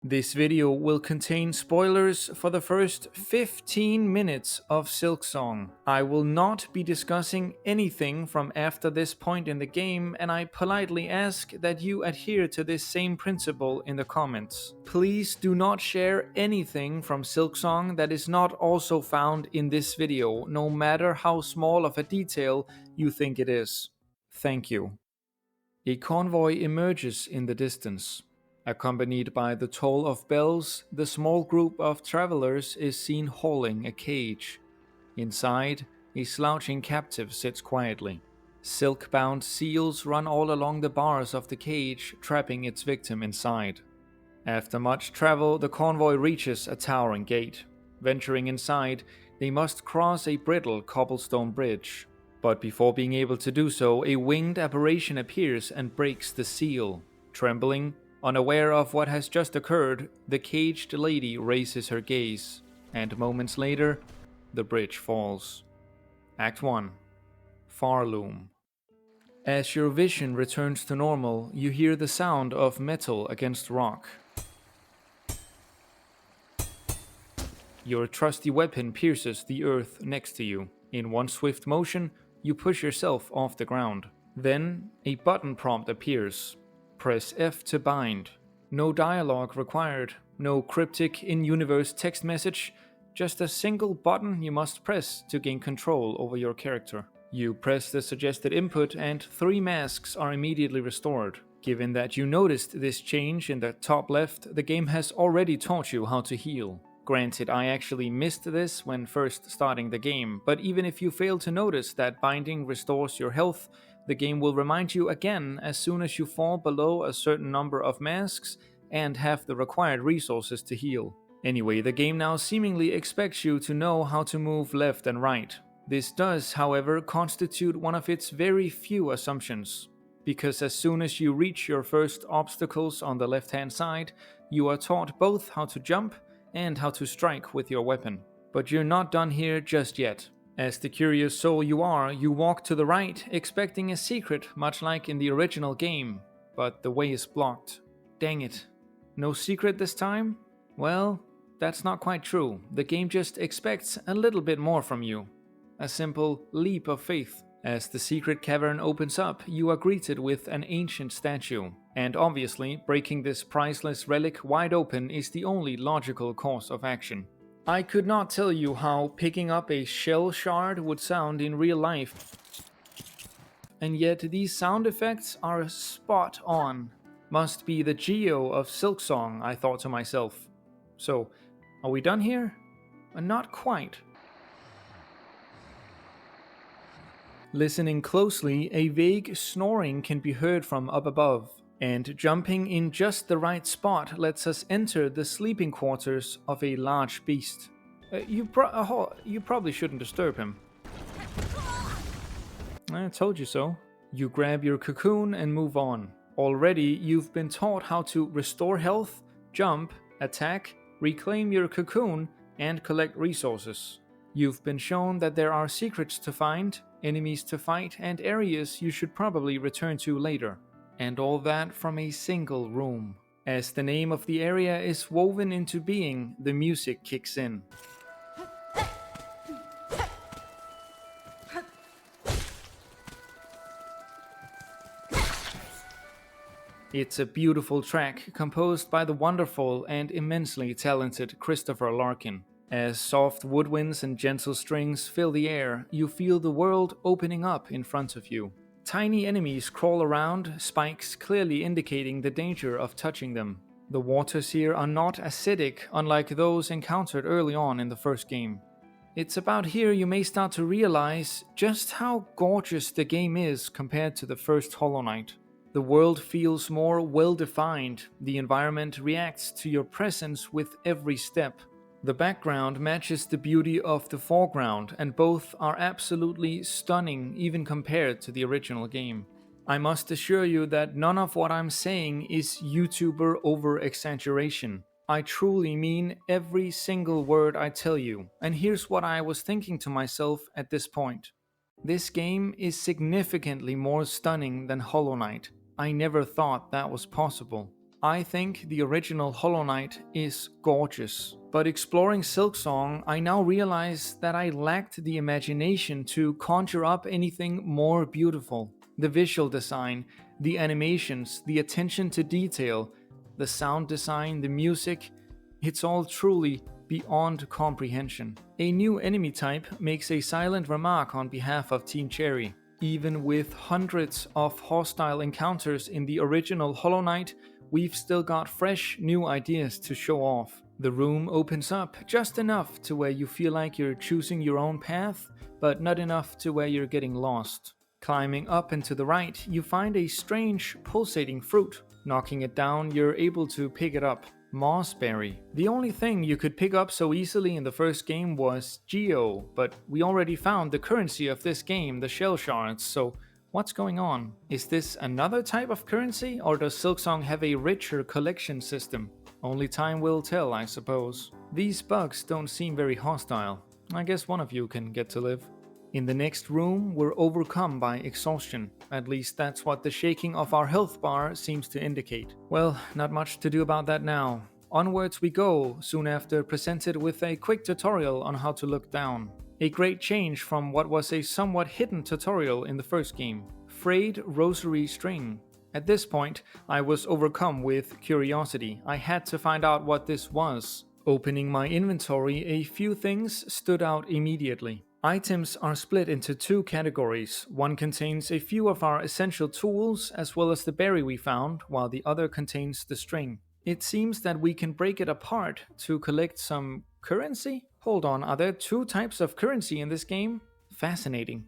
This video will contain spoilers for the first 15 minutes of Silksong. I will not be discussing anything from after this point in the game, and I politely ask that you adhere to this same principle in the comments. Please do not share anything from Silksong that is not also found in this video, no matter how small of a detail you think it is. Thank you. A convoy emerges in the distance. Accompanied by the toll of bells, the small group of travelers is seen hauling a cage. Inside, a slouching captive sits quietly. Silk-bound seals run all along the bars of the cage, trapping its victim inside. After much travel, the convoy reaches a towering gate. Venturing inside, they must cross a brittle cobblestone bridge. But before being able to do so, a winged apparition appears and breaks the seal. Trembling, unaware of what has just occurred, the caged lady raises her gaze, and moments later, the bridge falls. Act 1. Farloom. As your vision returns to normal, you hear the sound of metal against rock. Your trusty weapon pierces the earth next to you. In one swift motion, you push yourself off the ground. Then, a button prompt appears. Press F to bind. No dialogue required, no cryptic in-universe text message, just a single button you must press to gain control over your character. You press the suggested input and 3 masks are immediately restored. Given that you noticed this change in the top left, the game has already taught you how to heal. Granted, I actually missed this when first starting the game, but even if you fail to notice that binding restores your health, the game will remind you again as soon as you fall below a certain number of masks and have the required resources to heal. Anyway, the game now seemingly expects you to know how to move left and right. This does, however, constitute one of its very few assumptions, because as soon as you reach your first obstacles on the left-hand side, you are taught both how to jump and how to strike with your weapon. But you're not done here just yet. As the curious soul you are, you walk to the right, expecting a secret much like in the original game, but the way is blocked. Dang it. No secret this time? Well, that's not quite true. The game just expects a little bit more from you. A simple leap of faith. As the secret cavern opens up, you are greeted with an ancient statue. And obviously, breaking this priceless relic wide open is the only logical course of action. I could not tell you how picking up a shell shard would sound in real life. And yet these sound effects are spot on. Must be the Geo of Silksong, I thought to myself. So, are we done here? Not quite. Listening closely, a vague snoring can be heard from up above. And jumping in just the right spot lets us enter the sleeping quarters of a large beast. You probably shouldn't disturb him. I told you so. You grab your cocoon and move on. Already, you've been taught how to restore health, jump, attack, reclaim your cocoon, and collect resources. You've been shown that there are secrets to find, enemies to fight, and areas you should probably return to later. And all that from a single room. As the name of the area is woven into being, the music kicks in. It's a beautiful track composed by the wonderful and immensely talented Christopher Larkin. As soft woodwinds and gentle strings fill the air, you feel the world opening up in front of you. Tiny enemies crawl around, spikes clearly indicating the danger of touching them. The waters here are not acidic, unlike those encountered early on in the first game. It's about here you may start to realize just how gorgeous the game is compared to the first Hollow Knight. The world feels more well-defined, the environment reacts to your presence with every step. The background matches the beauty of the foreground, and both are absolutely stunning even compared to the original game. I must assure you that none of what I'm saying is YouTuber over-exaggeration. I truly mean every single word I tell you, and here's what I was thinking to myself at this point. This game is significantly more stunning than Hollow Knight. I never thought that was possible. I think the original Hollow Knight is gorgeous, but exploring Silksong, I now realize that I lacked the imagination to conjure up anything more beautiful. The visual design, the animations, the attention to detail, the sound design, the music, it's all truly beyond comprehension. A new enemy type makes a silent remark on behalf of Team Cherry. Even with hundreds of hostile encounters in the original Hollow Knight, we've still got fresh new ideas to show off. The room opens up just enough to where you feel like you're choosing your own path, but not enough to where you're getting lost. Climbing up and to the right, you find a strange pulsating fruit. Knocking it down, you're able to pick it up. Mossberry. The only thing you could pick up so easily in the first game was Geo, but we already found the currency of this game, the shell shards, so what's going on? Is this another type of currency, or does Silksong have a richer collection system? Only time will tell, I suppose. These bugs don't seem very hostile. I guess one of you can get to live. In the next room, we're overcome by exhaustion. At least that's what the shaking of our health bar seems to indicate. Well, not much to do about that now. Onwards we go, soon after presented with a quick tutorial on how to look down. A great change from what was a somewhat hidden tutorial in the first game. Frayed rosary string. At this point, I was overcome with curiosity. I had to find out what this was. Opening my inventory, a few things stood out immediately. Items are split into two categories. One contains a few of our essential tools, as well as the berry we found, while the other contains the string. It seems that we can break it apart to collect some currency? Hold on, are there two types of currency in this game? Fascinating.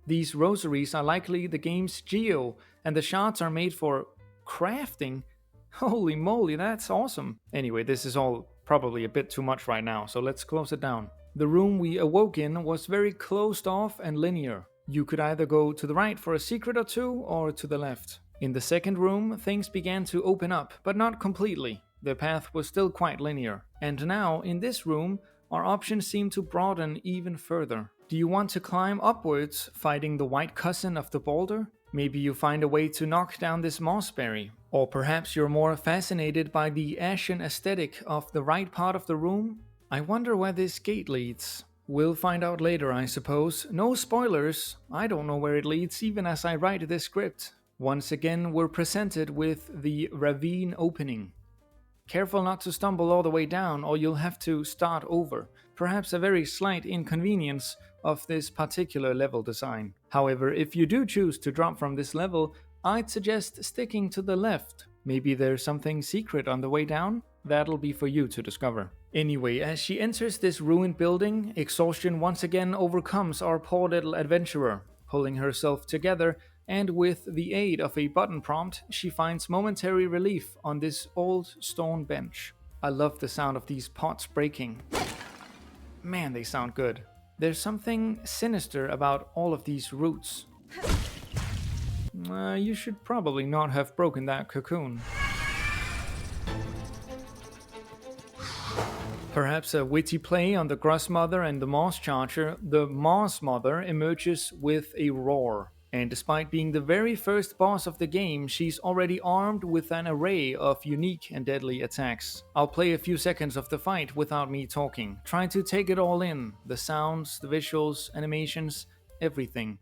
These rosaries are likely the game's geo, and the shards are made for crafting? Holy moly, that's awesome. Anyway, this is all probably a bit too much right now, so let's close it down. The room we awoke in was very closed off and linear. You could either go to the right for a secret or two, or to the left. In the second room, things began to open up, but not completely. The path was still quite linear. And now, in this room, our options seem to broaden even further. Do you want to climb upwards, fighting the white cousin of the boulder? Maybe you find a way to knock down this mossberry. Or perhaps you're more fascinated by the ashen aesthetic of the right part of the room? I wonder where this gate leads. We'll find out later, I suppose. No spoilers. I don't know where it leads even as I write this script. Once again, we're presented with the ravine opening. Careful not to stumble all the way down, or you'll have to start over. Perhaps a very slight inconvenience of this particular level design. However, if you do choose to drop from this level, I'd suggest sticking to the left. Maybe there's something secret on the way down? That'll be for you to discover. Anyway, as she enters this ruined building, exhaustion once again overcomes our poor little adventurer. Pulling herself together, and with the aid of a button prompt, she finds momentary relief on this old stone bench. I love the sound of these pots breaking. Man, they sound good. There's something sinister about all of these roots. You should probably not have broken that cocoon. Perhaps a witty play on the Gross Mother and the Moss Charger, the Moss Mother emerges with a roar. And despite being the very first boss of the game, she's already armed with an array of unique and deadly attacks. I'll play a few seconds of the fight without me talking. Try to take it all in. The sounds, the visuals, animations, everything.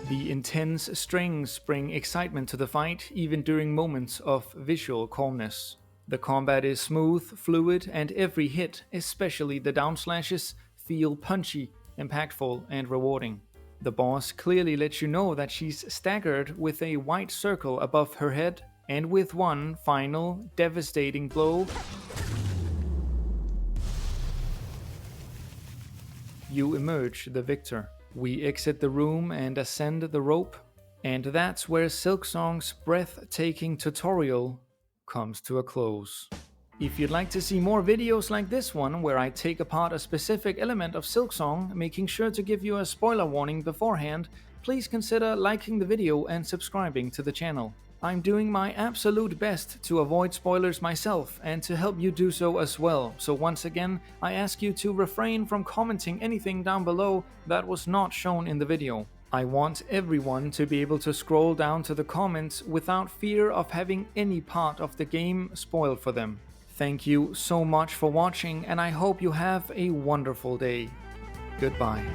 The intense strings bring excitement to the fight, even during moments of visual calmness. The combat is smooth, fluid, and every hit, especially the downslashes, feel punchy, impactful, and rewarding. The boss clearly lets you know that she's staggered with a white circle above her head, and with one final, devastating blow, you emerge the victor. We exit the room and ascend the rope, and that's where Silksong's breathtaking tutorial comes to a close. If you'd like to see more videos like this one, where I take apart a specific element of Silksong, making sure to give you a spoiler warning beforehand, please consider liking the video and subscribing to the channel. I'm doing my absolute best to avoid spoilers myself and to help you do so as well, so once again, I ask you to refrain from commenting anything down below that was not shown in the video. I want everyone to be able to scroll down to the comments without fear of having any part of the game spoiled for them. Thank you so much for watching, and I hope you have a wonderful day. Goodbye.